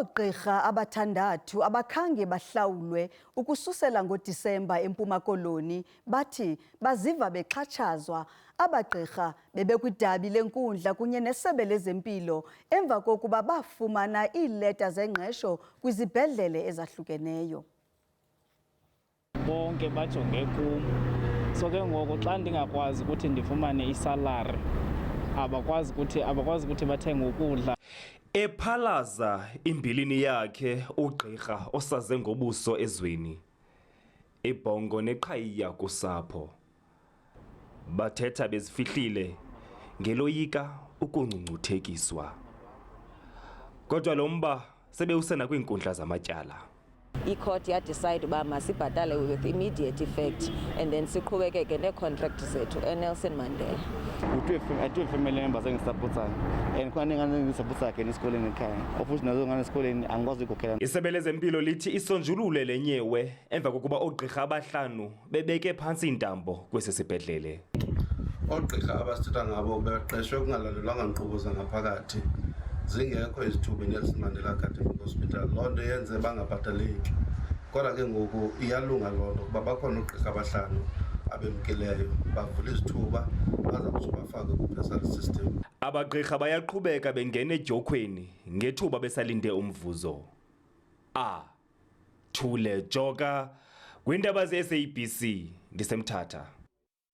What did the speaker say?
Oogqirha abathandathu abakhange bahlawulwe ukususela ngo-December eMpuma Koloni bathi baziva bexhatshazwa. Abagqirha bebe kwidabi lenkundla kunye nesebe lezempilo emva kokuba baafumana iileta zengqesho kwizibhedlele ezahlukeneyo. Bonke bajonge kum, so ke ngoku xa ndingakwazi ukuthi ndifumane isalari abakwazi ukuthi bathenge ukudla. Ephalaza imbilini yakhe ugqirha osaze ngobuso ezweni, ibhongo neqhayiya kusapho. Bathetha bezifihlile ngeloyika ukungcungcuthekiswa. Kodwa lo mba sebewusena kwiinkundla zamatyala. I-court decide uba masibhatale with immediate effect and then siqhubekeke nee-contract zethu eNelson Mandela. I-two family members engisapothayo and khona ngingasapotha ke esikoleni ekhaya. Futhi nazo ngane esikoleni angikwazi ukukhokhela. Isebe lezempilo lithi isonjulule lenyewe emva kokuba oogqirha abahlanu bebeke phantsi intambo kwesi sibhedlele. Oogqirha abasithetha ngabo beqeshwe kungalandelwanga nkqubo zangaphakathi. Zingekho izithuba eNelson Mandela Academic Hospital. Loo nto yenze bangabhataleki. Kodwa ke ngoku iyalunga loo nto kuba bakhona oogqirha abahlanu abemkeleyo bavula izithuba baza kutsho bafake ku-personal system. Abagqirha bayaqhubeka bengena edyokweni ngethuba besalinde umvuzo. Thule Joka kwiindaba ze-SABC ndisemthatha.